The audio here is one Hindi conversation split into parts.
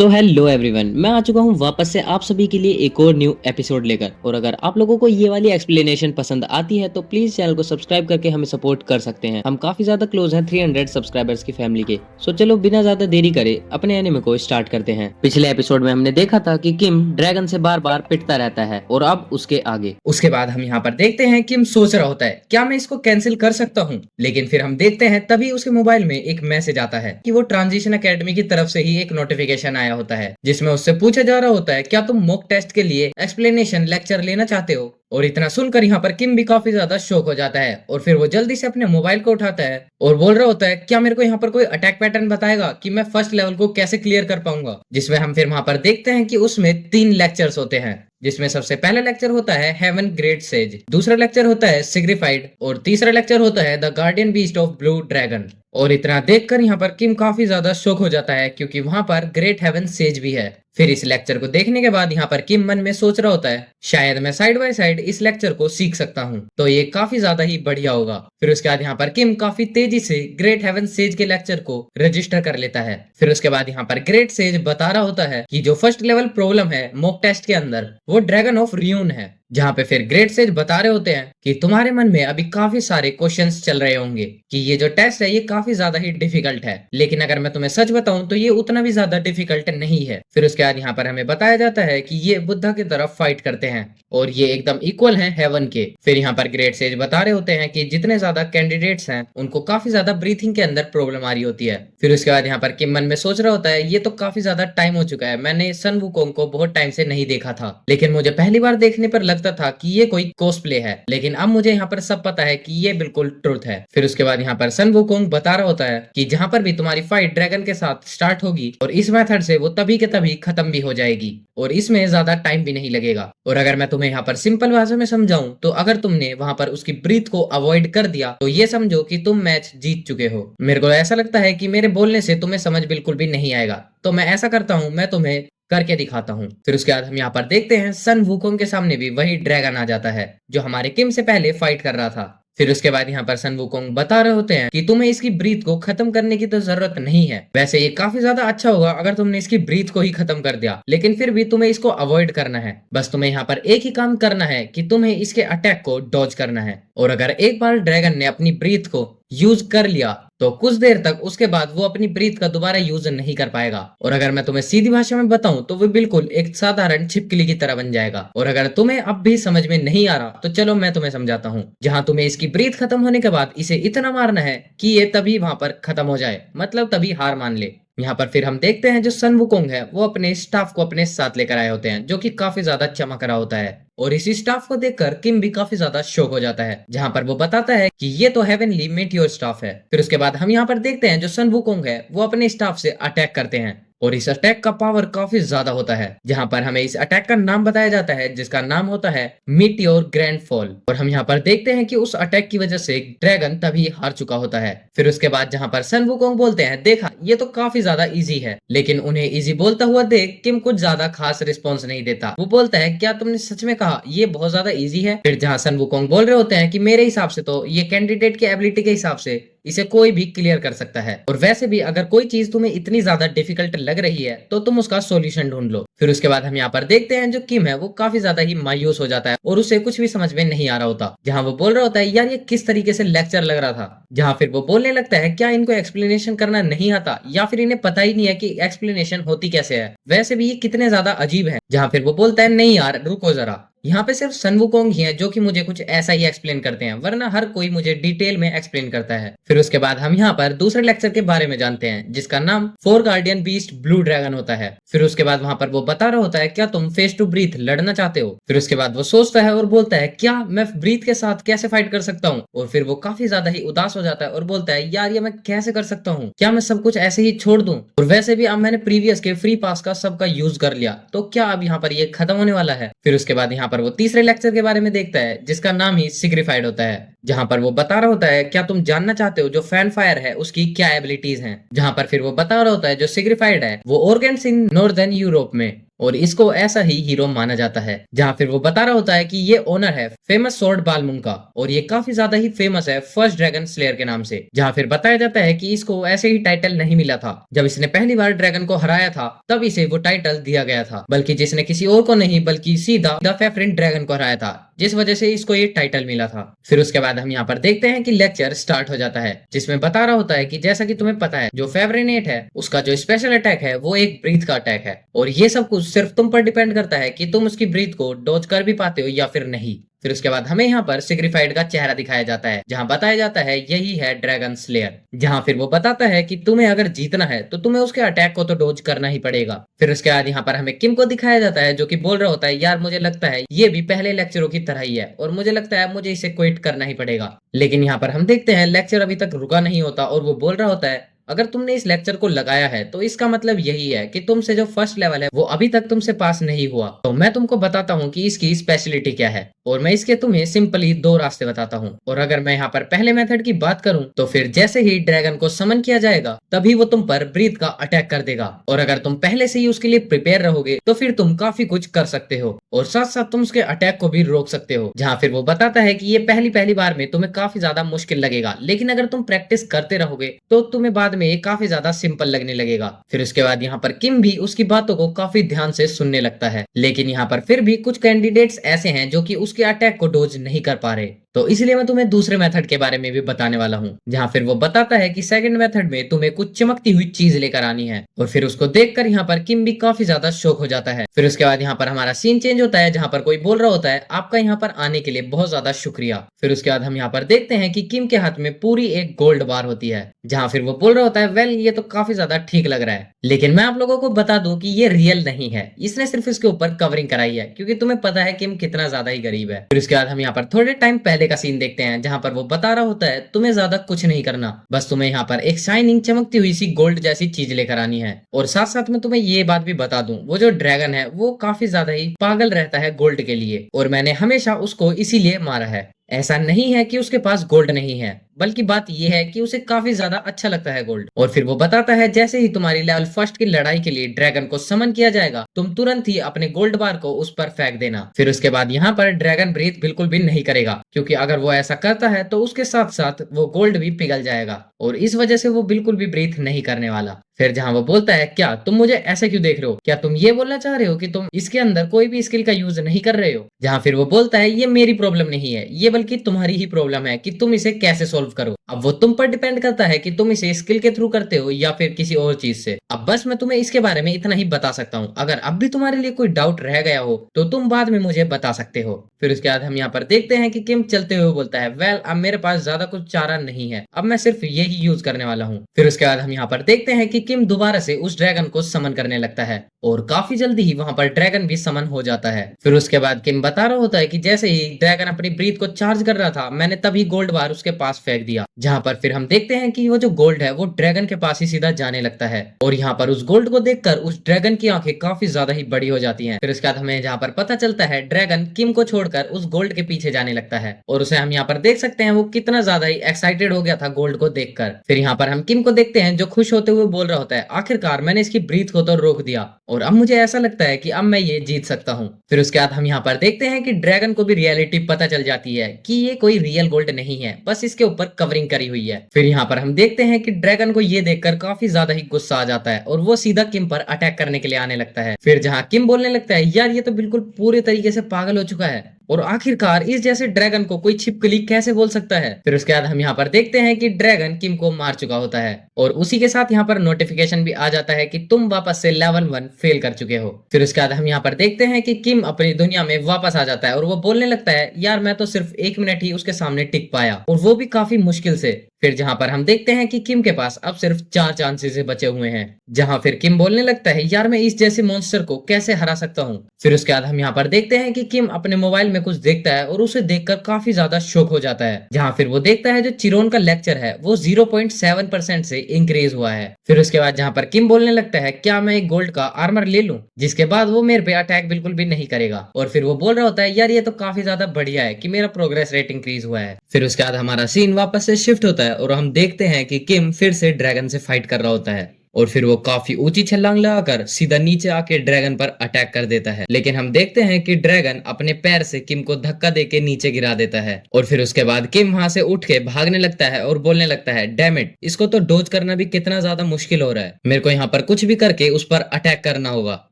सो हेलो एवरीवन, मैं आ चुका हूँ वापस से आप सभी के लिए एक और न्यू एपिसोड लेकर। और अगर आप लोगों को ये वाली एक्सप्लेनेशन पसंद आती है तो प्लीज चैनल को सब्सक्राइब करके हमें सपोर्ट कर सकते हैं। हम काफी ज्यादा क्लोज हैं 300 सब्सक्राइबर्स की फैमिली के। सो चलो बिना ज्यादा देरी करे अपने एनिमे को स्टार्ट करते हैं। पिछले एपिसोड में हमने देखा था कि किम ड्रैगन से बार बार पिटता रहता है और अब उसके आगे उसके बाद हम यहाँ पर देखते हैं किम सोच रहा होता है क्या मैं इसको कैंसिल कर सकता हूँ। लेकिन फिर हम देखते हैं तभी उसके मोबाइल में एक मैसेज आता है कि वो ट्रांजिशन एकेडमी की तरफ से ही एक नोटिफिकेशन आया होता है जिसमें उससे पूछा जा रहा होता है क्या तुम मॉक टेस्ट के लिए एक्सप्लेनेशन लेक्चर लेना चाहते हो। और इतना सुनकर यहाँ पर किम भी काफी ज्यादा शॉक हो जाता है और फिर वो जल्दी से अपने मोबाइल को उठाता है और बोल रहा होता है क्या मेरे को यहाँ पर कोई अटैक पैटर्न बताएगा कि मैं फर्स्ट लेवल को कैसे क्लियर कर पाऊंगा। जिसमें हम फिर वहां पर देखते हैं कि उसमें 3 लेक्चर्स होते हैं जिसमें सबसे पहला लेक्चर होता है हेवन ग्रेट सेज, दूसरा लेक्चर होता है सिग्निफाइड और तीसरा लेक्चर होता है the guardian beast of blue dragon. और इतना देखकर यहाँ पर किम काफी ज्यादा शॉक हो जाता है क्योंकि वहां पर ग्रेट हेवन सेज भी है। फिर इस लेक्चर को देखने के बाद यहाँ पर किम मन में सोच रहा होता है शायद मैं साइड बाय साइड इस लेक्चर को सीख सकता हूँ तो ये काफी ज्यादा ही बढ़िया होगा। फिर उसके बाद यहाँ पर किम काफी तेजी से ग्रेट हेवन सेज के लेक्चर को रजिस्टर कर लेता है। फिर उसके बाद यहाँ पर ग्रेट सेज बता रहा होता है कि जो फर्स्ट लेवल प्रॉब्लम है मॉक टेस्ट के अंदर वो ड्रैगन ऑफ रियून है। जहाँ पे फिर ग्रेट सेज बता रहे होते हैं कि तुम्हारे मन में अभी काफी सारे क्वेश्चंस चल रहे होंगे कि ये जो टेस्ट है ये काफी ज्यादा ही डिफिकल्ट है, लेकिन अगर मैं तुम्हें सच बताऊं तो ये उतना भी ज्यादा डिफिकल्ट नहीं है। फिर उसके बाद यहाँ पर हमें बताया जाता है कि ये बुद्धा की तरफ फाइट करते हैं और ये एकदम इक्वल हैं हेवन के। फिर यहाँ पर ग्रेट सेज बता रहे होते हैं कि जितने ज्यादा कैंडिडेट्स हैं उनको काफी ज्यादा ब्रीथिंग के अंदर प्रॉब्लम आ रही होती है। फिर उसके बाद यहाँ पर किम मन में सोच रहा होता है ये तो काफी ज्यादा टाइम हो चुका है, मैंने सन वुकोंग को बहुत टाइम से नहीं देखा था, लेकिन मुझे पहली बार देखने पर लगता था कि ये कोई कॉस्प्ले है, लेकिन अब मुझे यहाँ पर सब पता है कि ये बिल्कुल ट्रुथ है। फिर उसके बाद यहाँ पर सन वुकोंग बता रहा होता है कि जहाँ पर भी तुम्हारी फाइट ड्रैगन के साथ स्टार्ट होगी और इस मेथड से वो तभी के तभी खत्म भी हो जाएगी और इसमें ज्यादा टाइम भी नहीं लगेगा। और अगर मैं तुम्हें यहाँ पर सिंपल भाषा में समझाऊं तो अगर तुमने वहां पर उसकी ब्रीथ को अवॉइड कर दिया तो ये समझो कि तुम मैच जीत चुके हो। मेरे को ऐसा लगता है कि मेरे बोलने से तुम्हें समझ बिल्कुल भी नहीं आएगा, तो मैं ऐसा करता हूँ, मैं तुम्हें करके दिखाता हूँ। फिर उसके बाद हम यहाँ पर देखते हैं सन वुकोंग के सामने भी वही ड्रैगन आ जाता है जो हमारे किम से पहले फाइट कर रहा था। फिर उसके बाद यहाँ पर सन वुकोंग बता रहे होते हैं कि तुम्हें इसकी ब्रीथ को खत्म करने की तो जरूरत नहीं है, वैसे ये काफी ज्यादा अच्छा होगा अगर तुमने इसकी ब्रीथ को ही खत्म कर दिया, लेकिन फिर भी तुम्हें इसको अवॉइड करना है। बस तुम्हें यहाँ पर एक ही काम करना है कि तुम्हें इसके अटैक को डॉज करना है। और अगर एक बार ड्रैगन ने अपनी ब्रीथ को यूज कर लिया तो कुछ देर तक उसके बाद वो अपनी ब्रीथ का दोबारा यूज नहीं कर पाएगा। और अगर मैं तुम्हें सीधी भाषा में बताऊं तो वो बिल्कुल एक साधारण छिपकली की तरह बन जाएगा। और अगर तुम्हें अब भी समझ में नहीं आ रहा तो चलो मैं तुम्हें समझाता हूँ। जहाँ तुम्हें इसकी ब्रीथ खत्म होने के बाद इसे इतना मारना है कि ये तभी वहां पर खत्म हो जाए, मतलब तभी हार मान ले। यहाँ पर फिर हम देखते हैं जो सन वुकोंग है वो अपने स्टाफ को अपने साथ लेकर आए होते हैं जो कि काफी ज्यादा चमक रहा होता है। और इसी स्टाफ को देखकर किम भी काफी ज्यादा शॉक हो जाता है, जहां पर वो बताता है कि ये तो हेवनली मेटियोर स्टाफ है। फिर उसके बाद हम यहाँ पर देखते हैं जो सन वुकोंग है वो अपने स्टाफ से अटैक करते हैं और इस अटैक का पावर काफी ज्यादा होता है, जहां पर हमें इस अटैक का नाम बताया जाता है जिसका नाम होता है मीटियोर ग्रैंड फॉल। और हम यहाँ पर देखते हैं कि उस अटैक की वजह से ड्रैगन तभी हार चुका होता है। फिर उसके बाद जहां पर सन वुकोंग बोलते हैं देखा ये तो काफी ज्यादा इजी है, लेकिन उन्हें इजी बोलता हुआ देख किम कुछ ज्यादा खास रिस्पॉन्स नहीं देता। वो बोलता है क्या तुमने सच में कहा ये बहुत ज्यादा इजी है? फिर जहां सन वुकोंग बोल रहे होते हैं कि मेरे हिसाब से तो ये कैंडिडेट की एबिलिटी के हिसाब से इसे कोई भी क्लियर कर सकता है, और वैसे भी अगर कोई चीज तुम्हें इतनी ज्यादा डिफिकल्ट लग रही है तो तुम उसका सॉल्यूशन ढूंढ लो। फिर उसके बाद हम यहाँ पर देखते हैं जो किम है वो काफी ज्यादा ही मायूस हो जाता है और उसे कुछ भी समझ में नहीं आ रहा होता। जहाँ वो बोल रहा होता है यार ये किस तरीके से लेक्चर लग रहा था, जहाँ फिर वो बोलने लगता है क्या इनको एक्सप्लेनेशन करना नहीं आता या फिर इन्हें पता ही नहीं है कि एक्सप्लेनेशन होती कैसे है, वैसे भी ये कितने ज्यादा अजीब है। जहाँ फिर वो बोलता है नहीं यार रुको जरा, यहाँ पे सिर्फ सन वुकोंग ही है जो कि मुझे कुछ ऐसा ही एक्सप्लेन करते हैं, वरना हर कोई मुझे डिटेल में एक्सप्लेन करता है। फिर उसके बाद हम यहाँ पर दूसरे लेक्चर के बारे में जानते हैं जिसका नाम four guardian beast blue dragon होता है। फिर उसके बाद वहां पर वो बता रहा होता है क्या तुम फेस टू ब्रीथ लड़ना चाहते हो? फिर उसके बाद वो सोचता है और बोलता है क्या मैं ब्रीथ के साथ कैसे फाइट कर सकता हूँ? और फिर वो काफी ज्यादा ही उदास हो जाता है और बोलता है यार ये मैं कैसे कर सकता हूँ, क्या मैं सब कुछ ऐसे ही छोड़ दूं? और वैसे भी अब मैंने प्रीवियस के फ्री पास का सबका यूज कर लिया, तो क्या अब यहाँ पर ये खत्म होने वाला है? फिर उसके बाद यहाँ पर वो तीसरे लेक्चर के बारे में देखता है जिसका नाम ही सिग्निफाइड होता है, जहां पर वो बता रहा होता है क्या तुम जानना चाहते हो जो फैन फायर है उसकी क्या एबिलिटीज हैं? जहां पर फिर वो बता रहा होता है जो सिग्निफाइड है वो ऑर्गेन्स इन नॉर्दर्न यूरोप में और इसको ऐसा ही हीरो माना जाता है। जहाँ फिर वो बता रहा होता है कि ये ओनर है फेमस स्वॉर्ड बालमुंग का और ये काफी ज्यादा ही फेमस है फर्स्ट ड्रैगन स्लेयर के नाम से। जहाँ फिर बताया जाता है कि इसको ऐसे ही टाइटल नहीं मिला था। जब इसने पहली बार ड्रैगन को हराया था तब इसे वो टाइटल दिया गया था, बल्कि जिसने किसी और को नहीं बल्कि सीधा द फेफरिन ड्रैगन को हराया था, जिस वजह से इसको ये टाइटल मिला था। फिर उसके बाद हम यहाँ पर देखते हैं कि लेक्चर स्टार्ट हो जाता है जिसमें बता रहा होता है कि जैसा कि तुम्हें पता है जो फेवरेनेट है उसका जो स्पेशल अटैक है वो एक ब्रीथ का अटैक है और ये सब कुछ सिर्फ तुम पर डिपेंड करता है कि तुम उसकी ब्रीथ को डॉज कर भी पाते हो या फिर नहीं। फिर उसके बाद हमें यहाँ पर सिग्निफाइड का चेहरा दिखाया जाता है जहाँ बताया जाता है यही है ड्रैगन स्लेयर। जहाँ फिर वो बताता है कि तुम्हें अगर जीतना है तो तुम्हें उसके अटैक को तो डोज करना ही पड़ेगा। फिर उसके बाद यहाँ पर हमें किम को दिखाया जाता है जो कि बोल रहा होता है यार मुझे लगता है ये भी पहले लेक्चरों की तरह ही है और मुझे लगता है मुझे इसे क्विट करना ही पड़ेगा। लेकिन यहाँ पर हम देखते हैं लेक्चर अभी तक रुका नहीं होता और वो बोल रहा होता है अगर तुमने इस लेक्चर को लगाया है तो इसका मतलब यही है कि तुमसे जो फर्स्ट लेवल है वो अभी तक तुमसे पास नहीं हुआ। तो मैं तुमको बताता हूँ कि इसकी स्पेशलिटी क्या है और मैं इसके तुम्हें सिंपली दो रास्ते बताता हूँ। और अगर मैं यहाँ पर पहले मेथड की बात करूँ तो फिर जैसे ही ड्रैगन को समन किया जाएगा तभी वो तुम पर ब्रीथ का अटैक कर देगा और अगर तुम पहले से ही उसके लिए प्रिपेयर रहोगे तो फिर तुम काफी कुछ कर सकते हो और साथ साथ तुम उसके अटैक को भी रोक सकते हो। जहाँ फिर वो बताता है कि ये पहली बार में तुम्हें काफी ज्यादा मुश्किल लगेगा लेकिन अगर तुम प्रैक्टिस करते रहोगे तो तुम्हें बाद में ये काफी ज्यादा सिंपल लगने लगेगा। फिर उसके बाद यहाँ पर किम भी उसकी बातों को काफी ध्यान से सुनने लगता है लेकिन यहाँ पर फिर भी कुछ कैंडिडेट्स ऐसे हैं जो कि उसके अटैक को डोज नहीं कर पा रहे। तो इसलिए मैं तुम्हें दूसरे मेथड के बारे में भी बताने वाला हूँ जहाँ फिर वो बताता है कि सेकंड मेथड में तुम्हें कुछ चमकती हुई चीज लेकर आनी है और फिर उसको देखकर यहाँ पर किम भी काफी ज्यादा शॉक हो जाता है। फिर उसके बाद यहाँ पर हमारा सीन चेंज होता है जहाँ पर कोई बोल रहा होता है आपका यहाँ पर आने के लिए बहुत ज्यादा शुक्रिया। फिर उसके बाद हम यहाँ पर देखते हैं कि किम के हाथ में पूरी एक गोल्ड बार होती है जहाँ फिर वो बोल रहा होता है वेल ये तो काफी ज्यादा ठीक लग रहा है लेकिन मैं आप लोगों को बता दूं कि ये रियल नहीं है, इसने सिर्फ इसके ऊपर कवरिंग कराई है क्योंकि तुम्हें पता है किम कितना ज्यादा ही गरीब है। फिर उसके बाद हम यहाँ पर थोड़े टाइम पहले का सीन देखते हैं जहाँ पर वो बता रहा होता है तुम्हें ज्यादा कुछ नहीं करना, बस तुम्हें यहाँ पर एक शाइनिंग चमकती हुई सी गोल्ड जैसी चीज लेकर आनी है। और साथ साथ में तुम्हें ये बात भी बता दूं वो जो ड्रैगन है वो काफी ज्यादा ही पागल रहता है गोल्ड के लिए और मैंने हमेशा उसको इसीलिए मारा है। ऐसा नहीं है कि उसके पास गोल्ड नहीं है बल्कि बात यह है कि उसे काफी ज्यादा अच्छा लगता है गोल्ड। और फिर वो बताता है जैसे ही तुम्हारी लेवल फर्स्ट की लड़ाई के लिए ड्रैगन को समन किया जाएगा तुम तुरंत ही अपने गोल्ड बार को उस पर फेंक देना। फिर उसके बाद यहाँ पर ड्रैगन ब्रीथ बिल्कुल भी नहीं करेगा क्योंकि अगर वो ऐसा करता है तो उसके साथ साथ वो गोल्ड भी पिघल जाएगा और इस वजह से वो बिल्कुल भी ब्रीथ नहीं करने वाला। फिर जहाँ वो बोलता है क्या तुम मुझे ऐसे क्यों देख रहे हो, क्या तुम ये बोलना चाह रहे हो कि तुम इसके अंदर कोई भी स्किल का यूज नहीं कर रहे हो। जहाँ फिर वो बोलता है ये मेरी प्रॉब्लम नहीं है ये बल्कि तुम्हारी ही प्रॉब्लम है कि तुम इसे कैसे सोल्व करो। अब वो तुम पर डिपेंड करता है कि तुम इसे स्किल के थ्रू करते हो या फिर किसी और चीज से। अब बस मैं तुम्हें इसके बारे में इतना ही बता सकता हूँ, अगर अब भी तुम्हारे लिए कोई डाउट रह गया हो तो तुम बाद में मुझे बता सकते हो। फिर उसके बाद हम यहाँ पर देखते हैं कि किम चलते हुए बोलता है वेल अब मेरे पास ज्यादा कुछ चारा नहीं है, अब मैं सिर्फ यही यूज करने वाला हूँ। फिर उसके बाद हम यहाँ पर देखते हैं कि किम दोबारा से उस ड्रैगन को समन करने लगता है और काफी जल्दी ही वहां पर ड्रैगन भी समन हो जाता है। फिर उसके बाद किम बता रहा होता है कि जैसे ही ड्रैगन अपनी ब्रीथ को चार्ज कर रहा था मैंने तभी गोल्ड बार उसके पास फेंक दिया। जहां पर फिर हम देखते हैं कि वो जो गोल्ड है वो ड्रैगन के पास ही सीधा जाने लगता है और यहाँ पर उस गोल्ड को देखकर उस ड्रैगन की आंखें काफी ज्यादा ही बड़ी हो जाती हैं। फिर उसके बाद हमें जहाँ पर पता चलता है ड्रैगन किम को छोड़कर उस गोल्ड के पीछे जाने लगता है और उसे हम यहाँ पर देख सकते हैं वो कितना ज्यादा ही एक्साइटेड हो गया था गोल्ड को देखकर। फिर यहाँ पर हम किम को देखते हैं जो खुश होते हुए बोल रहा होता है आखिरकार मैंने इसकी ब्रीथ को तो रोक दिया और अब मुझे ऐसा लगता है कि अब मैं ये जीत सकता हूँ। फिर उसके बाद हम यहाँ पर देखते हैं कि ड्रैगन को भी रियलिटी पता चल जाती है कि ये कोई रियल गोल्ड नहीं है, बस इसके ऊपर कवरिंग करी हुई है। फिर यहाँ पर हम देखते हैं कि ड्रैगन को ये देखकर काफी ज्यादा ही गुस्सा आ जाता है और वो सीधा किम पर अटैक करने के लिए आने लगता है। फिर जहाँ किम बोलने लगता है यार ये तो बिल्कुल पूरे तरीके से पागल हो चुका है और आखिरकार इस जैसे ड्रैगन को कोई छिपकली कैसे बोल सकता है। फिर उसके बाद हम यहाँ पर देखते हैं कि ड्रैगन किम को मार चुका होता है और उसी के साथ यहाँ पर नोटिफिकेशन भी आ जाता है कि तुम वापस से लेवल 1 फेल कर चुके हो। फिर उसके बाद हम यहाँ पर देखते हैं कि किम अपनी दुनिया में वापस आ जाता है और वो बोलने लगता है यार मैं तो सिर्फ 1 मिनट ही उसके सामने टिक पाया और वो भी काफी मुश्किल से। फिर जहाँ पर हम देखते हैं कि किम के पास अब सिर्फ 4 चांसेस बचे हुए हैं। जहाँ फिर किम बोलने लगता है यार मैं इस जैसे मॉन्स्टर को कैसे हरा सकता हूँ। फिर उसके बाद हम यहाँ पर देखते हैं कि किम अपने मोबाइल में कुछ देखता है और उसे देखकर काफी ज्यादा शॉक हो जाता है। जहाँ फिर वो देखता है जो चिरोन का लेक्चर है वो 0.7% से इंक्रीज हुआ है। फिर उसके बाद जहाँ पर किम बोलने लगता है क्या मैं एक गोल्ड का आर्मर ले लूं जिसके बाद वो मेरे पे अटैक बिल्कुल भी नहीं करेगा। और फिर वो बोल रहा होता है यार ये तो काफी ज्यादा बढ़िया है कि मेरा प्रोग्रेस रेट इंक्रीज हुआ है। फिर उसके बाद हमारा सीन वापस से शिफ्ट होता है और हम देखते हैं कि किम फिर से ड्रैगन से फाइट कर रहा होता है और फिर वो काफी ऊंची छलांग लगाकर सीधा नीचे आके ड्रैगन पर अटैक कर देता है। लेकिन हम देखते हैं कि ड्रैगन अपने पैर से किम को धक्का देके नीचे गिरा देता है और फिर उसके बाद किम वहां से उठ के भागने लगता है और बोलने लगता है, डैम इट, इसको तो डोज करना भी कितना ज्यादा मुश्किल हो रहा है, मेरे को यहाँ पर कुछ भी करके उस पर अटैक करना होगा,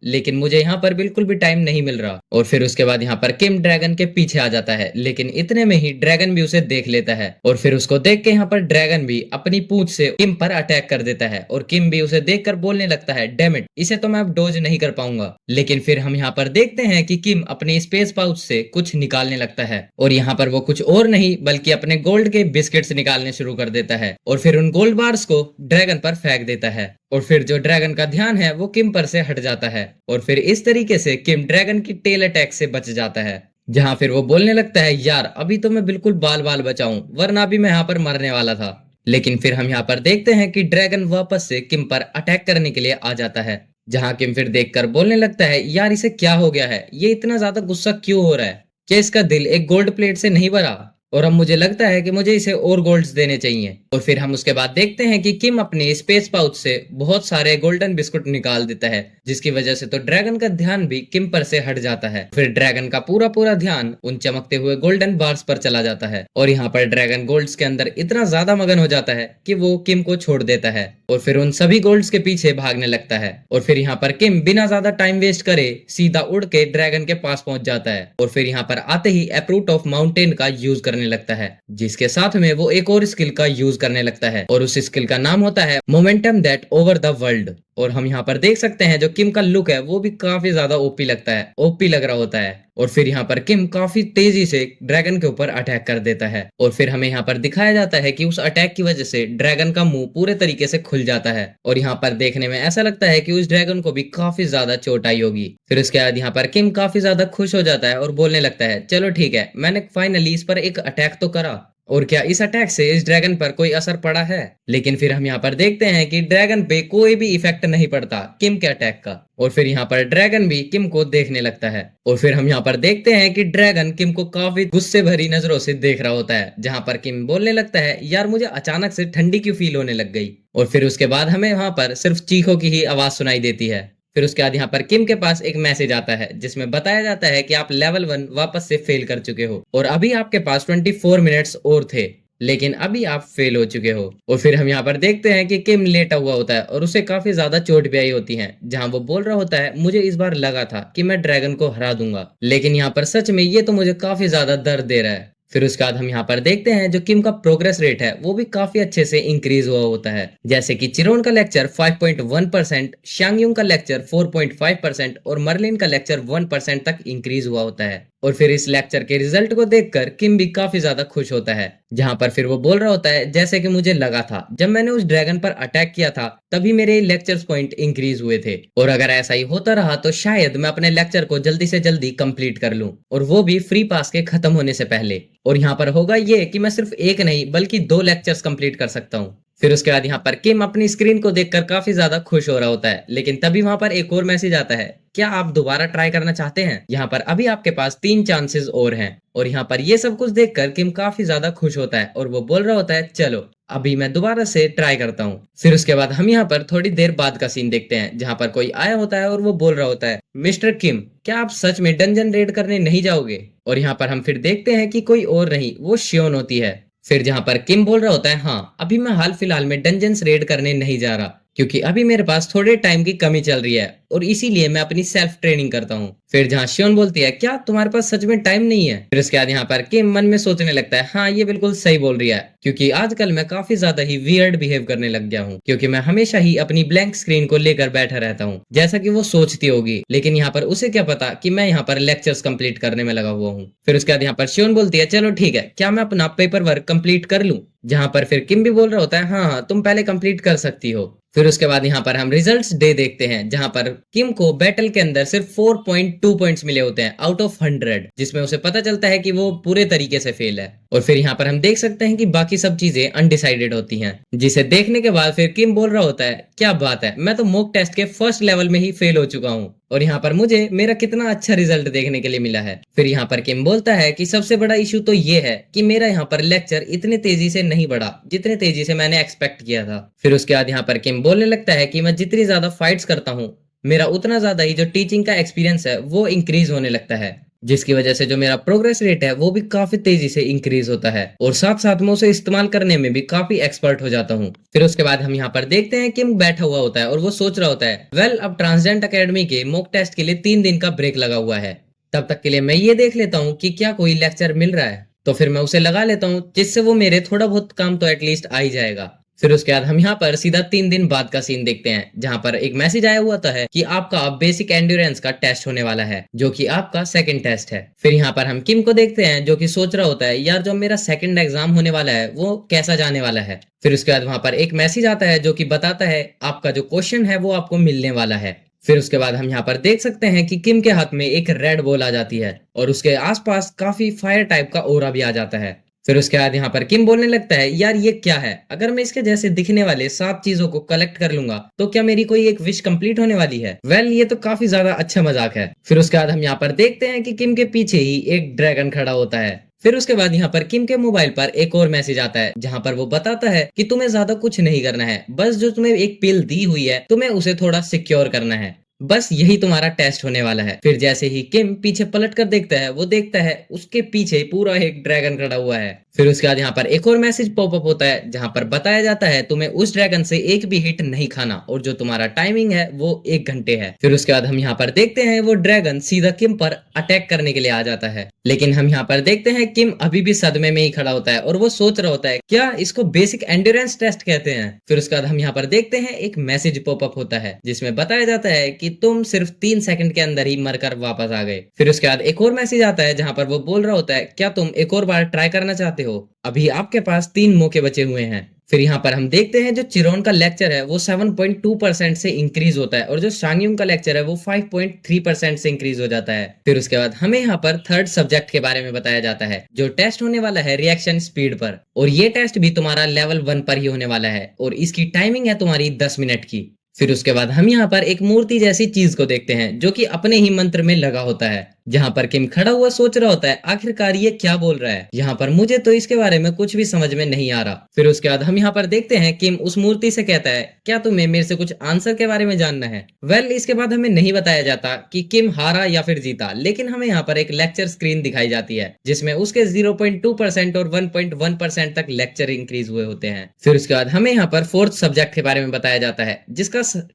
लेकिन मुझे यहाँ पर बिल्कुल भी टाइम नहीं मिल रहा। और फिर उसके बाद यहाँ पर किम ड्रैगन के पीछे आ जाता है, लेकिन इतने में ही ड्रैगन भी उसे देख लेता है और फिर उसको देख के यहाँ पर ड्रैगन भी अपनी पूंछ से किम पर अटैक कर देता है और किम भी उसे देखकर बोलने लगता है, डैम इट, इसे तो मैं अब डोज नहीं कर पाऊंगा। लेकिन फिर हम यहाँ पर देखते हैं कि किम अपने स्पेस पाउच से कुछ निकालने लगता है और यहाँ पर वो कुछ और नहीं बल्कि अपने गोल्ड के बिस्किट्स निकालने शुरू कर देता है और फिर उन गोल्ड बार्स को ड्रैगन पर फेंक देता है और फिर जो ड्रैगन का ध्यान है वो किम पर से हट जाता है और फिर इस तरीके से किम ड्रैगन की टेल अटैक से बच जाता है। जहां फिर वो बोलने लगता है, यार अभी तो मैं बिल्कुल बाल बाल बचाऊं, वरना अभी मैं यहाँ पर मरने वाला था। लेकिन फिर हम यहाँ पर देखते हैं कि ड्रैगन वापस से किम पर अटैक करने के लिए आ जाता है, जहां किम फिर देखकर बोलने लगता है, यार इसे क्या हो गया है, ये इतना ज्यादा गुस्सा क्यों हो रहा है, क्या इसका दिल एक गोल्ड प्लेट से नहीं भरा, और अब मुझे लगता है कि मुझे इसे और गोल्ड्स देने चाहिए। और फिर हम उसके बाद देखते हैं कि किम अपने स्पेस पाउच से बहुत सारे गोल्डन बिस्कुट निकाल देता है, जिसकी वजह से तो ड्रैगन का ध्यान भी किम पर से हट जाता है। फिर ड्रैगन का पूरा ध्यान उन चमकते हुए गोल्डन बार्स पर चला जाता है और यहाँ पर ड्रैगन गोल्ड्स के अंदर इतना ज्यादा मगन हो जाता है कि वो किम को छोड़ देता है और फिर उन सभी गोल्ड्स के पीछे भागने लगता है। और फिर यहाँ पर किम बिना ज्यादा टाइम वेस्ट करे सीधा उड़ के ड्रैगन के पास पहुंच जाता है और फिर यहाँ पर आते ही अप्रूट ऑफ माउंटेन का यूज करने लगता है, जिसके साथ में वो एक और स्किल का यूज करने लगता है और उस स्किल का नाम होता है momentum that over the world. और हम यहाँ पर देख सकते हैं जो किम का लुक है वो भी काफी ज्यादा ओपी लगता है, ओपी लग रहा होता है। और फिर यहाँ पर किम काफी तेजी से ड्रैगन के ऊपर अटैक कर देता है और फिर हमें यहाँ पर दिखाया जाता है कि उस अटैक की वजह से ड्रैगन का मुंह पूरे तरीके से खुल जाता है और यहाँ पर देखने में ऐसा लगता है कि उस ड्रैगन को भी काफी ज्यादा चोट आई होगी। फिर उसके बाद यहाँ पर किम काफी ज्यादा खुश हो जाता है और बोलने लगता है, चलो ठीक है, मैंने फाइनली इस पर एक अटैक तो करा, और क्या इस अटैक से इस ड्रैगन पर कोई असर पड़ा है। लेकिन फिर हम यहाँ पर देखते हैं कि ड्रैगन पे कोई भी इफेक्ट नहीं पड़ता किम के अटैक का और फिर यहाँ पर ड्रैगन भी किम को देखने लगता है और फिर हम यहाँ पर देखते हैं कि ड्रैगन किम को काफी गुस्से भरी नजरों से देख रहा होता है, जहां पर किम बोलने लगता है, यार मुझे अचानक से ठंडी क्यों फील होने लग गई। और फिर उसके बाद हमें वहां पर सिर्फ चीखों की ही आवाज सुनाई देती है। फिर उसके बाद यहाँ पर किम के पास एक मैसेज आता है जिसमें बताया जाता है कि आप लेवल 1 वापस से फेल कर चुके हो और अभी आपके पास 24 मिनट्स और थे, लेकिन अभी आप फेल हो चुके हो। और फिर हम यहाँ पर देखते हैं कि किम लेटा हुआ होता है और उसे काफी ज्यादा चोट भी आई होती है, जहां वो बोल रहा होता है, मुझे इस बार लगा था कि मैं ड्रैगन को हरा दूंगा, लेकिन यहाँ पर सच में ये तो मुझे काफी ज्यादा दर्द दे रहा है। फिर उसके बाद हम यहाँ पर देखते हैं जो किम का प्रोग्रेस रेट है वो भी काफी अच्छे से इंक्रीज हुआ होता है, जैसे कि चिरोन का लेक्चर 5.1%, शांगयुंग का लेक्चर 4.5% और मर्लिन का लेक्चर 1% तक इंक्रीज हुआ होता है। और फिर इस लेक्चर के रिजल्ट को देखकर किम भी काफी ज्यादा खुश होता है, जहां पर फिर वो बोल रहा होता है, जैसे कि मुझे लगा था जब मैंने उस ड्रैगन पर अटैक किया था तभी मेरे लेक्चर्स पॉइंट इंक्रीज हुए थे, और अगर ऐसा ही होता रहा तो शायद मैं अपने लेक्चर को जल्दी से जल्दी कंप्लीट कर लूं, और वो भी फ्री पास के खत्म होने से पहले। और यहाँ पर होगा ये कि मैं सिर्फ एक नहीं बल्कि 2 लेक्चर्स कंप्लीट कर सकता हूँ। फिर उसके बाद यहाँ पर किम अपनी स्क्रीन को देखकर काफी ज्यादा खुश हो रहा होता है, लेकिन तभी वहां पर एक और मैसेज आता है, क्या आप दोबारा ट्राई करना चाहते हैं, यहाँ पर अभी आपके पास 3 चांसेस और हैं। और यहाँ पर ये सब कुछ देखकर किम काफी ज्यादा खुश होता है और वो बोल रहा होता है, चलो अभी मैं दोबारा से ट्राई करता हूँ। फिर उसके बाद हम यहाँ पर थोड़ी देर बाद का सीन देखते हैं, जहाँ पर कोई आया होता है और वो बोल रहा होता है, मिस्टर किम क्या आप सच में डंजन रेड करने नहीं जाओगे। और यहाँ पर हम फिर देखते हैं कि कोई और नहीं वो शियोन होती है। फिर जहां पर किम बोल रहा होता है, हाँ अभी मैं हाल फिलहाल में डंजन्स रेड करने नहीं जा रहा, क्योंकि अभी मेरे पास थोड़े टाइम की कमी चल रही है और इसीलिए मैं अपनी सेल्फ ट्रेनिंग करता हूँ। फिर जहाँ शियोन बोलती है, क्या तुम्हारे पास सच में टाइम नहीं है। फिर उसके बाद यहाँ पर किम मन में सोचने लगता है, हाँ ये बिल्कुल सही बोल रही है, क्योंकि आजकल मैं काफी ज्यादा ही वियर्ड बिहेव करने लग गया हूँ, क्योंकि मैं हमेशा ही अपनी ब्लैंक स्क्रीन को लेकर बैठा रहता हूँ जैसा कि वो सोचती होगी, लेकिन यहाँ पर उसे क्या पता कि मैं यहाँ पर लेक्चर्स कंप्लीट करने में लगा हुआ हूँ। फिर उसके बाद यहाँ पर शियोन बोलती है, चलो ठीक है, क्या मैं अपना पेपर वर्क कंप्लीट कर लूँ। जहां पर फिर किम भी बोल रहा होता है, हाँ तुम पहले कंप्लीट कर सकती हो। फिर उसके बाद यहाँ पर हम रिजल्ट्स डे देखते हैं, जहां पर किम को बैटल के अंदर सिर्फ 4.2 पॉइंट्स मिले होते हैं आउट ऑफ 100, जिसमें उसे पता चलता है कि वो पूरे तरीके से फेल है। और फिर यहाँ पर हम देख सकते हैं कि बाकी सब चीजें अनडिसाइडेड होती हैं, जिसे देखने के बाद फिर किम बोल रहा होता है, क्या बात है, मैं तो मॉक टेस्ट के फर्स्ट लेवल में ही फेल हो चुका हूँ और यहाँ पर मुझे मेरा कितना अच्छा रिजल्ट देखने के लिए मिला है। फिर यहाँ पर किम बोलता है कि सबसे बड़ा इशू तो ये है कि मेरा यहाँ पर लेक्चर इतने तेजी से नहीं बढ़ा जितने तेजी से मैंने एक्सपेक्ट किया था। फिर उसके बाद यहाँ पर किम बोलने लगता है कि मैं जितनी ज्यादा फाइट्स करता हूँ मेरा उतना ज्यादा ही जो टीचिंग का एक्सपीरियंस है वो इंक्रीज होने लगता है, जिसकी वजह से जो मेरा प्रोग्रेस रेट है वो भी काफी तेजी से इंक्रीज होता है और साथ साथ मैं उसे इस्तेमाल करने में भी काफी एक्सपर्ट हो जाता हूँ। फिर उसके बाद हम यहाँ पर देखते हैं किम बैठा हुआ होता है और वो सोच रहा होता है, वेल अब ट्रांसजेंट अकेडमी के मॉक टेस्ट के लिए 3 दिन का ब्रेक लगा हुआ है, तब तक के लिए मैं ये देख लेता हूँ कि क्या कोई लेक्चर मिल रहा है, तो फिर मैं उसे लगा लेता हूँ जिससे वो मेरे थोड़ा बहुत काम तो एटलीस्ट आ ही जाएगा। फिर उसके बाद हम यहाँ पर सीधा 3 दिन बाद का सीन देखते हैं, जहाँ पर एक मैसेज आया हुआ था है कि आपका अब बेसिक एंड्योरेंस का टेस्ट होने वाला है, जो कि आपका सेकंड टेस्ट है। फिर यहाँ पर हम किम को देखते हैं जो कि सोच रहा होता है, यार जो मेरा सेकंड एग्जाम होने वाला है वो कैसा जाने वाला है। फिर उसके बाद वहां पर एक मैसेज आता है जो कि बताता है आपका जो क्वेश्चन है वो आपको मिलने वाला है। फिर उसके बाद हम यहाँ पर देख सकते हैं कि किम के हाथ में एक रेड बॉल आ जाती है और उसके आसपास काफी फायर टाइप का ओरा भी आ जाता है। फिर उसके बाद यहाँ पर किम बोलने लगता है, यार ये क्या है, अगर मैं इसके जैसे दिखने वाले 7 चीजों को कलेक्ट कर लूंगा तो क्या मेरी कोई एक विश कंप्लीट होने वाली है। वेल ये तो काफी ज्यादा अच्छा मजाक है। फिर उसके बाद हम यहाँ पर देखते हैं कि किम के पीछे ही एक ड्रैगन खड़ा होता है। फिर उसके बाद यहाँ पर किम के मोबाइल पर एक और मैसेज आता है जहाँ पर वो बताता है कि तुम्हें ज्यादा कुछ नहीं करना है, बस जो तुम्हें एक पिल दी हुई है तुम्हें उसे थोड़ा सिक्योर करना है, बस यही तुम्हारा टेस्ट होने वाला है। फिर जैसे ही किम पीछे पलट कर देखता है वो देखता है उसके पीछे पूरा एक ड्रैगन खड़ा हुआ है। फिर उसके बाद यहाँ पर एक और मैसेज पॉपअप होता है जहाँ पर बताया जाता है तुम्हें उस ड्रैगन से एक भी हिट नहीं खाना और जो तुम्हारा टाइमिंग है वो 1 घंटे है। फिर उसके बाद हम यहाँ पर देखते हैं वो ड्रैगन सीधा किम पर अटैक करने के लिए आ जाता है, लेकिन हम यहाँ पर देखते हैं किम अभी भी सदमे में ही खड़ा होता है और वो सोच रहा होता है क्या इसको बेसिक एंड्योरेंस टेस्ट कहते हैं। फिर उसके बाद हम यहाँ पर देखते हैं एक मैसेज पॉपअप होता है जिसमें बताया जाता है कि तुम सिर्फ 3 सेकंड के अंदर ही मरकर वापस आ गए। फिर उसके बाद एक और मैसेज आता है जहाँ पर वो बोल रहा होता है क्या तुम एक और बार ट्राई करना चाहते हो, अभी आपके पास 3 मौके बचे हुए हैं। फिर यहाँ पर हम देखते हैं जो चिरोन का लेक्चर है वो 7.2% से इंक्रीज होता है और जो शांगयुंग का लेक्चर है वो 5.3% से इंक्रीज हो जाता है। फिर उसके बाद हमें यहाँ पर थर्ड सब्जेक्ट के बारे में बताया जाता है जो टेस्ट होने वाला है रिएक्शन स्पीड पर, और ये टेस्ट भी तुम्हारा लेवल 1 पर ही होने वाला है और इसकी टाइमिंग है तुम्हारी 10 मिनट की। फिर उसके बाद हम यहाँ पर एक मूर्ति जैसी चीज को देखते हैं जो कि अपने ही मंत्र में लगा होता है, जहाँ पर किम खड़ा हुआ सोच रहा होता है आखिरकार ये क्या बोल रहा है, यहाँ पर मुझे तो इसके बारे में कुछ भी समझ में नहीं आ रहा। फिर उसके बाद हम यहाँ पर देखते हैं किम उस मूर्ति से कहता है क्या तुम्हें मेरे से कुछ आंसर के बारे में जानना है। वेल इसके बाद हमें नहीं बताया जाता कि किम हारा या फिर जीता, लेकिन हमें यहाँ पर एक लेक्चर स्क्रीन दिखाई जाती है जिसमें उसके 0.2% और 1.1% तक लेक्चर इंक्रीज हुए होते हैं। फिर उसके बाद हमें यहाँ पर फोर्थ सब्जेक्ट के बारे में बताया जाता है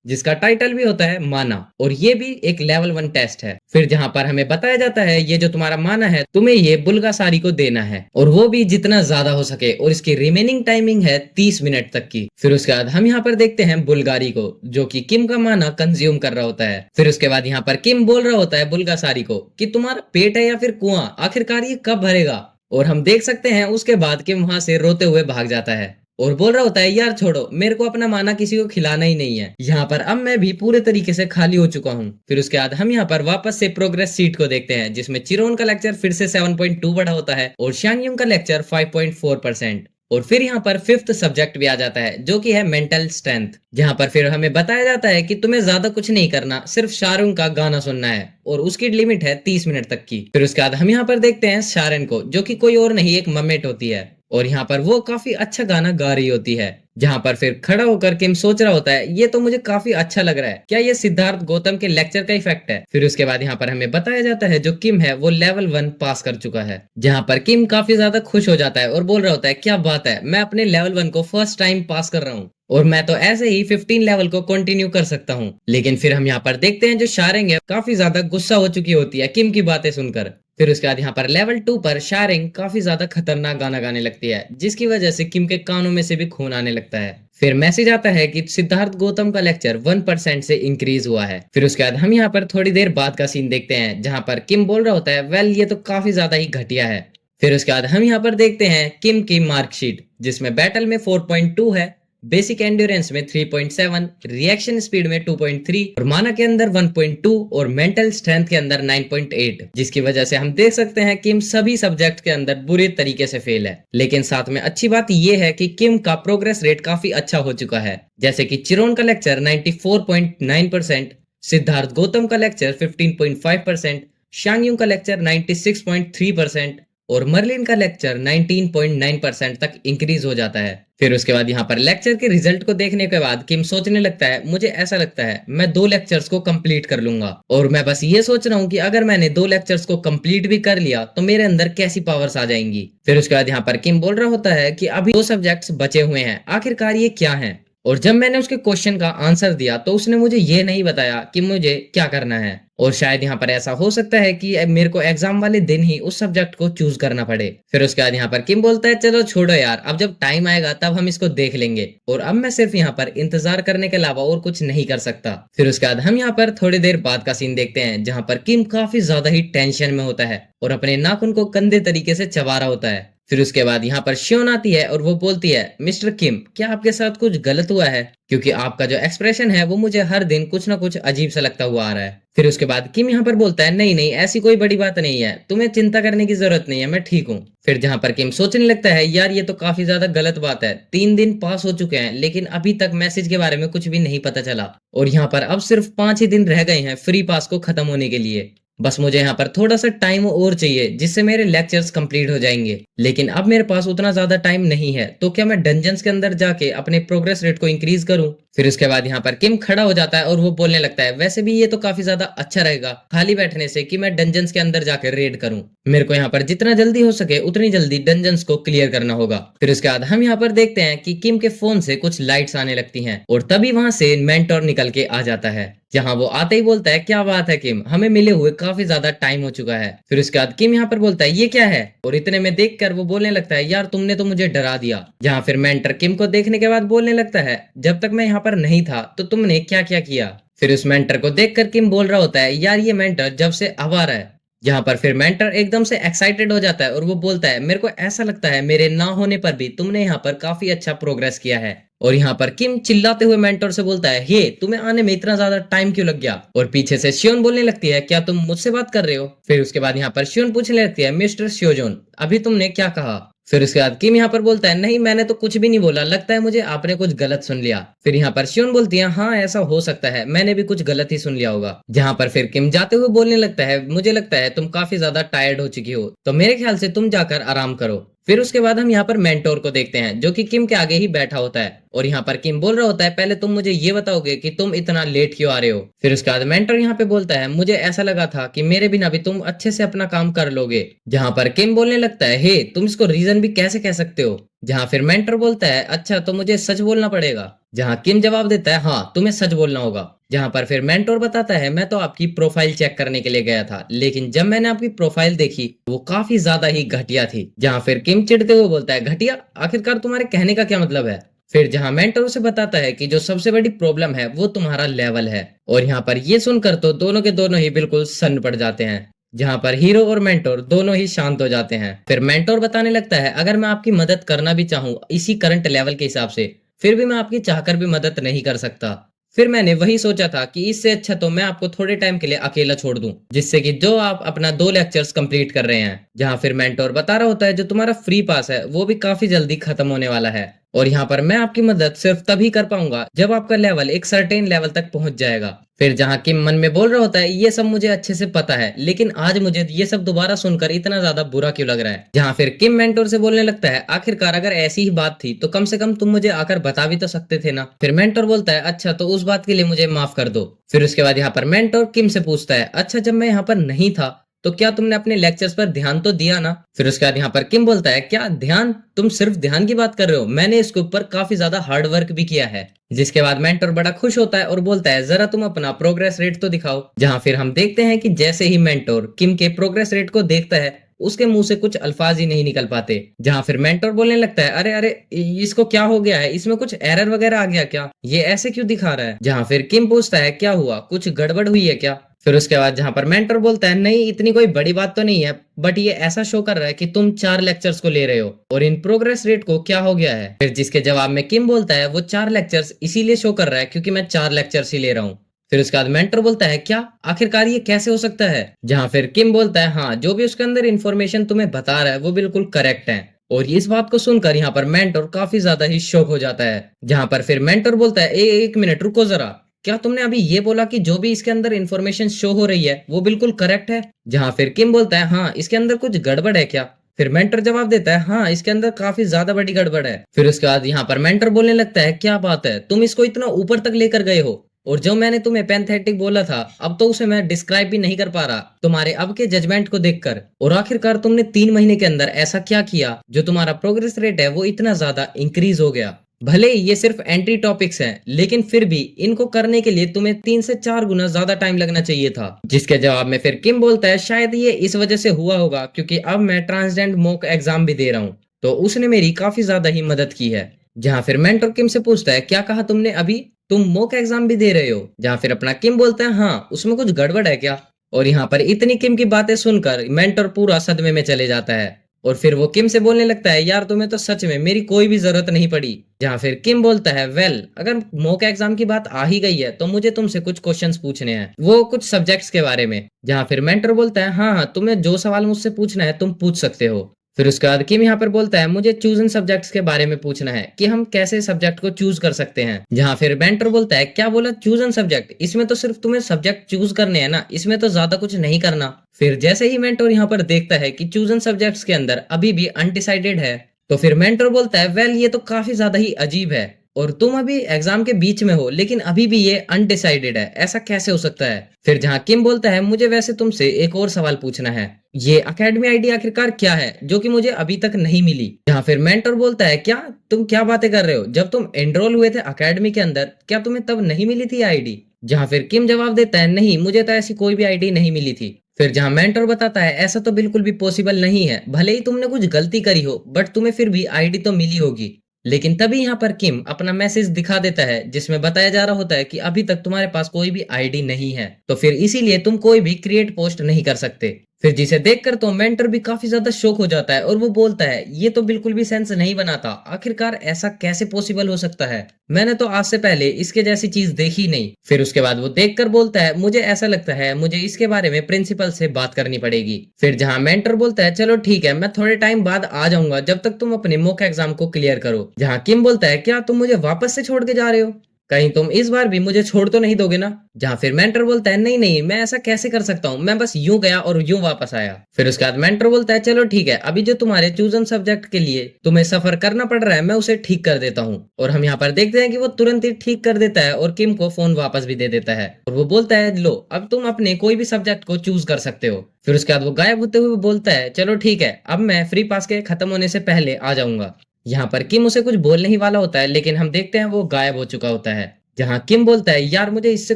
जिसका टाइटल भी होता है माना, और ये भी एक लेवल 1 टेस्ट है। फिर जहाँ पर हमें बताया जाता है ये जो तुम्हारा माना है तुम्हें ये बुल्गासारी को देना है और वो भी जितना ज्यादा हो सके, और इसकी रिमेनिंग टाइमिंग है 30 मिनट तक की। फिर उसके बाद हम यहाँ पर देखते हैं बुल्गारी को जो कि किम का माना कंज्यूम कर रहा होता है। फिर उसके बाद यहाँ पर किम बोल रहा होता है बुल्गासारी को कि तुम्हारा पेट है या फिर कुआं, आखिरकार ये कब भरेगा, और हम देख सकते हैं उसके बाद किम वहां से रोते हुए भाग जाता है और बोल रहा होता है यार छोड़ो, मेरे को अपना माना किसी को खिलाना ही नहीं है, यहाँ पर अब मैं भी पूरे तरीके से खाली हो चुका हूँ। फिर उसके बाद हम यहाँ पर वापस से प्रोग्रेस सीट को देखते हैं जिसमें चिरोन का लेक्चर फिर से 7.2 बढ़ा होता है और शांगयुंग का लेक्चर 5.4%। और फिर यहाँ पर फिफ्थ सब्जेक्ट भी आ जाता है जो कि है मेंटल स्ट्रेंथ, जहाँ पर फिर हमें बताया जाता है कि तुम्हें ज्यादा कुछ नहीं करना, सिर्फ शारुंग का गाना सुनना है और उसकी लिमिट है 30 मिनट तक की। फिर उसके बाद हम यहाँ पर देखते हैं शारन को जो कि कोई और नहीं एक ममेट होती है और यहाँ पर वो काफी अच्छा गाना गा रही होती है, जहाँ पर फिर खड़ा होकर किम सोच रहा होता है ये तो मुझे काफी अच्छा लग रहा है, क्या ये सिद्धार्थ गौतम के लेक्चर का इफेक्ट है। फिर उसके बाद यहाँ पर हमें बताया जाता है जो किम है वो लेवल 1 पास कर चुका है, जहाँ पर किम काफी ज्यादा खुश हो जाता है और बोल रहा होता है क्या बात है, मैं अपने लेवल 1 को फर्स्ट टाइम पास कर रहा हूँ और मैं तो ऐसे ही 15 लेवल को कंटिन्यू कर सकता हूँ। लेकिन फिर हम यहाँ पर देखते हैं जो शारेंग है काफी ज्यादा गुस्सा हो चुकी होती है किम की बातें सुनकर। फिर उसके बाद यहाँ पर लेवल 2 पर शारेंग काफी ज्यादा खतरनाक गाना गाने लगती है जिसकी वजह से किम के कानों में से भी खून आने लगता है। फिर मैसेज आता है कि सिद्धार्थ गौतम का लेक्चर 1% से इंक्रीज हुआ है। फिर उसके बाद हम यहाँ पर थोड़ी देर बाद का सीन देखते हैं जहाँ पर किम बोल रहा होता है वेल ये तो काफी ज्यादा ही घटिया है। फिर उसके बाद हम यहाँ पर देखते हैं किम की मार्कशीट जिसमें बैटल में 4.2 है, बेसिक एंड्योरेंस में 3.7, रिएक्शन स्पीड में 2.3 और माना के अंदर 1.2 और मेंटल स्ट्रेंथ के अंदर 9.8, जिसकी वजह से हम देख सकते हैं किम सभी सब्जेक्ट के अंदर बुरी तरीके से फेल है। लेकिन साथ में अच्छी बात यह है कि किम का प्रोग्रेस रेट काफी अच्छा हो चुका है, जैसे कि चिरोन का लेक्चर 94.9%, सिद्धार्थ गौतम का लेक्चर 15.5%, शांगयुंग का लेक्चर 96.3% और मर्लिन का लेक्चर 19.9% तक इंक्रीज हो जाता है। फिर उसके बाद यहाँ पर लेक्चर के रिजल्ट को देखने के बाद किम सोचने लगता है, मुझे ऐसा लगता है मैं 2 लेक्चर्स को कंप्लीट कर लूंगा और मैं बस ये सोच रहा हूँ कि अगर मैंने 2 लेक्चर्स को कंप्लीट भी कर लिया तो मेरे अंदर कैसी पावर्स आ जाएंगी। फिर उसके बाद यहाँ पर किम बोल रहा होता है कि अभी 2 सब्जेक्ट्स बचे हुए हैं, आखिरकार ये क्या है। और जब मैंने उसके क्वेश्चन का आंसर दिया तो उसने मुझे ये नहीं बताया कि मुझे क्या करना है, और शायद यहाँ पर ऐसा हो सकता है कि मेरे को एग्जाम वाले दिन ही उस सब्जेक्ट को चूज करना पड़े। फिर उसके बाद यहाँ पर किम बोलता है, चलो छोड़ो यार, अब जब टाइम आएगा तब हम इसको देख लेंगे और अब मैं सिर्फ यहाँ पर इंतजार करने के अलावा और कुछ नहीं कर सकता। फिर उसके बाद हम यहाँ पर थोड़ी देर बाद का सीन देखते हैं, जहाँ पर किम काफी ज्यादा ही टेंशन में होता है और अपने नाखून को गंदे तरीके से चबा रहा होता है। फिर उसके बाद यहाँ पर शियोन आती है और वो बोलती है, मिस्टर किम, क्या आपके साथ कुछ गलत हुआ है? क्योंकि आपका जो एक्सप्रेशन है वो मुझे हर दिन कुछ ना कुछ अजीब सा लगता हुआ आ रहा है। फिर उसके बाद किम यहाँ पर बोलता है, नहीं नहीं, ऐसी कोई बड़ी बात नहीं है, तुम्हें चिंता करने की जरूरत नहीं है, मैं ठीक हूँ। फिर जहाँ पर किम सोचने लगता है, यार ये तो काफी ज्यादा गलत बात है, 3 दिन पास हो चुके हैं लेकिन अभी तक मैसेज के बारे में कुछ भी नहीं पता चला और यहाँ पर अब सिर्फ 5 ही दिन रह गए हैं फ्री पास को खत्म होने के लिए। बस मुझे यहाँ पर थोड़ा सा टाइम और चाहिए जिससे मेरे लेक्चर्स कंप्लीट हो जाएंगे, लेकिन अब मेरे पास उतना ज्यादा टाइम नहीं है, तो क्या मैं डंजन्स के अंदर जाके अपने प्रोग्रेस रेट को इंक्रीज करूं? फिर उसके बाद यहाँ पर किम खड़ा हो जाता है और वो बोलने लगता है, वैसे भी ये तो काफी ज्यादा अच्छा रहेगा खाली बैठने से कि मैं डंजन्स के अंदर जाकर रेड करूं। मेरे को यहाँ पर जितना जल्दी हो सके उतनी जल्दी डंजन्स को क्लियर करना होगा। फिर उसके बाद हम यहाँ पर देखते हैं कि किम के फोन से कुछ लाइट्स आने लगती हैं और तभी वहां से मेंटोर निकल के आ जाता है, जहां वो आते ही बोलता है, क्या बात है किम, हमें मिले हुए काफी ज्यादा टाइम हो चुका है। फिर उसके बाद किम यहाँ पर बोलता है, ये क्या है? और इतने में देखकर वो बोलने लगता है, यार तुमने तो मुझे डरा दिया। जहाँ फिर मेंटर किम को देखने के बाद बोलने लगता है, जब तक मैं यहाँ पर नहीं था तो तुमने क्या क्या किया? फिर उस मेंटर को देखकर किम बोल रहा होता है, यार ये मेंटर जब से अब आ रहा है। जहाँ पर फिर मेंटर एकदम से एक्साइटेड हो जाता है और वो बोलता है, मेरे को ऐसा लगता है मेरे ना होने पर भी तुमने यहाँ पर काफी अच्छा प्रोग्रेस किया है। और यहाँ पर किम चिल्लाते हुए मेंटर से बोलता है, हे तुम्हें आने में इतना ज्यादा टाइम क्यों लग गया? और पीछे से शियोन बोलने लगती है, क्या तुम मुझसे बात कर रहे हो? फिर उसके बाद यहाँ पर शियोन पूछने लगती है, मिस्टर शियोजोन, अभी तुमने क्या कहा? फिर उसके बाद किम यहाँ पर बोलता है, नहीं मैंने तो कुछ भी नहीं बोला, लगता है मुझे आपने कुछ गलत सुन लिया। फिर यहाँ पर शियोन बोलती है, हाँ ऐसा हो सकता है, मैंने भी कुछ गलत ही सुन लिया होगा। जहाँ पर फिर किम जाते हुए बोलने लगता है, मुझे लगता है तुम काफी ज्यादा टायर्ड हो चुकी हो, तो मेरे ख्याल से तुम जाकर आराम करो। फिर उसके बाद हम यहाँ पर मेंटोर को देखते हैं जो कि किम के आगे ही बैठा होता है और यहाँ पर किम बोल रहा होता है, पहले तुम मुझे ये बताओगे कि तुम इतना लेट क्यों आ रहे हो? फिर उसके बाद मेंटर यहाँ पे बोलता है, मुझे ऐसा लगा था कि मेरे बिना भी तुम अच्छे से अपना काम कर लोगे। जहाँ पर किम बोलने लगता है, हे तुम इसको रीजन भी कैसे कह सकते हो? जहाँ फिर मेंटर बोलता है, अच्छा तो मुझे सच बोलना पड़ेगा। जहाँ किम जवाब देता है, हाँ तुम्हें सच बोलना होगा। जहाँ पर फिर मेंटोर बताता है, मैं तो आपकी प्रोफाइल चेक करने के लिए गया था, लेकिन जब मैंने आपकी प्रोफाइल देखी वो काफी ज्यादा ही घटिया थी। जहाँ फिर किम चिढ़ते हुए बोलता है, घटिया? आखिरकार तुम्हारे कहने का क्या मतलब है? फिर जहाँ मेंटोर उसे बताता है कि जो सबसे बड़ी प्रॉब्लम है वो तुम्हारा लेवल है। और यहाँ पर ये सुनकर तो दोनों के दोनों ही बिल्कुल सन्न पड़ जाते हैं। जहाँ पर हीरो और मेंटोर दोनों ही शांत हो जाते हैं। फिर मेंटोर बताने लगता है, अगर मैं आपकी मदद करना भी चाहूँ इसी करंट लेवल के हिसाब से, फिर भी मैं आपकी चाहकर भी मदद नहीं कर सकता। फिर मैंने वही सोचा था कि इससे अच्छा तो मैं आपको थोड़े टाइम के लिए अकेला छोड़ दूं, जिससे कि जो आप अपना 2 लेक्चर्स कंप्लीट कर रहे हैं। जहां फिर मेंटोर बता रहा होता है, जो तुम्हारा फ्री पास है वो भी काफी जल्दी खत्म होने वाला है और यहाँ पर मैं आपकी मदद सिर्फ तभी कर पाऊंगा जब आपका लेवल एक सर्टेन लेवल तक पहुंच जाएगा। फिर जहाँ किम मन में बोल रहा होता है, ये सब मुझे अच्छे से पता है, लेकिन आज मुझे ये सब दोबारा सुनकर इतना ज्यादा बुरा क्यों लग रहा है? जहाँ फिर किम मेंटोर से बोलने लगता है, आखिरकार अगर ऐसी ही बात थी तो कम से कम तुम मुझे आकर बता भी तो सकते थे ना। फिर मेंटोर बोलता है, अच्छा तो उस बात के लिए मुझे माफ कर दो। फिर उसके बाद यहाँ पर मेंटोर किम से पूछता है, अच्छा जब मैं यहाँ पर नहीं था तो क्या तुमने अपने लेक्चर्स पर ध्यान तो दिया ना? फिर उसके बाद यहाँ पर किम बोलता है, क्या ध्यान? तुम सिर्फ ध्यान की बात कर रहे हो, मैंने इसके ऊपर काफी ज्यादा हार्ड वर्क भी किया है। जिसके बाद मेंटर बड़ा खुश होता है और बोलता है, जरा तुम अपना प्रोग्रेस रेट तो दिखाओ। जहाँ फिर हम देखते हैं कि जैसे ही मेंटोर किम के प्रोग्रेस रेट को देखता है उसके मुंह से कुछ अल्फाज ही नहीं निकल पाते। जहाँ फिर मेंटर बोलने लगता है, अरे अरे इसको क्या हो गया है, इसमें कुछ एरर वगैरह आ गया क्या, ये ऐसे क्यों दिखा रहा है। जहाँ फिर किम पूछता है क्या हुआ, कुछ गड़बड़ हुई है क्या। फिर उसके बाद जहाँ पर मेंटर बोलता है नहीं इतनी कोई बड़ी बात तो नहीं है, बट ये ऐसा शो कर रहा है कि तुम 4 लेक्चर्स को ले रहे हो और इन प्रोग्रेस रेट को क्या हो गया है। फिर जिसके जवाब में किम बोलता है वो 4 लेक्चर्स इसीलिए शो कर रहा है क्योंकि मैं 4 लेक्चर्स ही ले रहा हूँ। फिर उसके बाद मेंटर बोलता है क्या, आखिरकार ये कैसे हो सकता है। जहाँ फिर किम बोलता है हाँ, जो भी उसके अंदर इन्फॉर्मेशन तुम्हें बता रहा है वो बिल्कुल करेक्ट है। और इस बात को सुनकर यहाँ पर मेंटर काफी ज्यादा ही शॉक हो जाता है। जहाँ पर फिर मेंटर बोलता है एक मिनट रुको जरा, क्या तुमने अभी ये बोला कि जो भी इसके अंदर इन्फॉर्मेशन शो हो रही है वो बिल्कुल करेक्ट है। जहाँ फिर किम बोलता है हाँ, इसके अंदर कुछ गड़बड़ है क्या। फिर मेंटर जवाब देता है हाँ, इसके अंदर काफी ज्यादा बड़ी गड़बड़ है। फिर उसके बाद यहाँ पर मेंटर बोलने लगता है क्या बात है, तुम इसको इतना ऊपर तक लेकर गए हो, और जो मैंने तुम्हें पैंथेटिक बोला था अब तो उसे मैं डिस्क्राइब भी नहीं कर पा रहा तुम्हारे अब के जजमेंट को देखकर। और आखिरकार तुमने 3 महीने के अंदर ऐसा क्या किया जो तुम्हारा प्रोग्रेस रेट है वो इतना ज्यादा इंक्रीज हो गया। भले ही ये सिर्फ एंट्री टॉपिक्स हैं, लेकिन फिर भी इनको करने के लिए तुम्हें 3 से 4 गुना ज्यादा टाइम लगना चाहिए था। जिसके जवाब में फिर किम बोलता है शायद ये इस वजह से हुआ होगा क्योंकि अब मैं ट्रांसजेंड मॉक एग्जाम भी दे रहा हूँ, तो उसने मेरी काफी ज्यादा ही मदद की है। जहाँ फिर मेंटर किम से पूछता है क्या कहा तुमने अभी, तुम मॉक एग्जाम भी दे रहे हो। जहाँ फिर अपना किम बोलता है हाँ, उसमें कुछ गड़बड़ है क्या। और यहाँ पर इतनी किम की बातें सुनकर मेंटर पूरा सदमे में चले जाता है और फिर वो किम से बोलने लगता है यार तुम्हें तो सच में मेरी कोई भी जरूरत नहीं पड़ी। जहाँ फिर किम बोलता है वेल, अगर मॉक एग्जाम की बात आ ही गई है तो मुझे तुमसे कुछ क्वेश्चंस पूछने हैं, वो कुछ सब्जेक्ट्स के बारे में। जहाँ फिर मेंटर बोलता है हाँ हाँ, तुम्हें जो सवाल मुझसे पूछना है तुम पूछ सकते हो। फिर उसके बाद किम यहाँ पर बोलता है मुझे चूजन सब्जेक्ट्स के बारे में पूछना है कि हम कैसे सब्जेक्ट को चूज कर सकते हैं। जहाँ फिर मेंटर बोलता है क्या बोला चूजन सब्जेक्ट, इसमें तो सिर्फ तुम्हें सब्जेक्ट चूज करने हैं ना, इसमें तो ज्यादा कुछ नहीं करना। फिर जैसे ही मेंटर यहाँ पर देखता है कि चूजन सब्जेक्ट्स के अंदर अभी भी अनडिसाइडेड है, तो फिर मेंटर बोलता है वेल ये तो काफी ज्यादा ही अजीब है, और तुम अभी एग्जाम के बीच में हो लेकिन अभी भी ये अनडिसाइडेड है, ऐसा कैसे हो सकता है। फिर जहाँ किम बोलता है मुझे वैसे तुमसे एक और सवाल पूछना है, ये अकेडमी आईडी आखिरकार क्या है जो कि मुझे अभी तक नहीं मिली। जहाँ फिर मेंटर बोलता है क्या तुम क्या बातें कर रहे हो, जब तुम एनरोल हुए थे अकेडमी के अंदर क्या तुम्हें तब नहीं मिली थी आईडी। जहाँ फिर किम जवाब देता है नहीं, मुझे तो ऐसी कोई भी आईडी नहीं मिली थी। फिर जहाँ मेंटर बताता है ऐसा तो बिल्कुल भी पॉसिबल नहीं है, भले ही तुमने कुछ गलती करी हो बट तुम्हें फिर भी आईडी तो मिली होगी। लेकिन तभी यहाँ पर किम अपना मैसेज दिखा देता है जिसमें बताया जा रहा होता है कि अभी तक तुम्हारे पास कोई भी आईडी नहीं है, तो फिर इसीलिए तुम कोई भी क्रिएट पोस्ट नहीं कर सकते। फिर जिसे देखकर तो मेंटर भी काफी ज्यादा शॉक हो जाता है और वो बोलता है ये तो बिल्कुल भी सेंस नहीं बनाता, आखिरकार ऐसा कैसे पॉसिबल हो सकता है, मैंने तो आज से पहले इसके जैसी चीज देखी नहीं। फिर उसके बाद वो देखकर बोलता है मुझे ऐसा लगता है मुझे इसके बारे में प्रिंसिपल से बात करनी पड़ेगी। फिर जहाँ मेंटर बोलता है चलो ठीक है, मैं थोड़े टाइम बाद आ जाऊंगा जब तक तुम अपने मॉक एग्जाम को क्लियर करो। जहाँ किम बोलता है क्या तुम मुझे वापस से छोड़ के जा रहे हो, कहीं तुम इस बार भी मुझे छोड़ तो नहीं दोगे ना। जहाँ फिर मेंटर बोलता है नहीं नहीं, मैं ऐसा कैसे कर सकता हूँ, मैं बस यूं गया और यूं वापस आया। फिर उसके बाद मेंटर बोलता है चलो ठीक है, अभी जो तुम्हारे चूजन सब्जेक्ट के लिए तुम्हें सफर करना पड़ रहा है मैं उसे ठीक कर देता हूँ। और हम यहाँ पर देखते हैं कि वो तुरंत ही ठीक कर देता है और किम को फोन वापस भी दे देता है और वो बोलता है लो अब तुम अपने कोई भी सब्जेक्ट को चूज कर सकते हो। फिर उसके बाद वो गायब होते हुए बोलता है चलो ठीक है, अब मैं फ्री पास के खत्म होने से पहले आ जाऊंगा। यहाँ पर किम उसे कुछ बोलने ही वाला होता है लेकिन हम देखते हैं वो गायब हो चुका होता है। जहाँ किम बोलता है यार मुझे इससे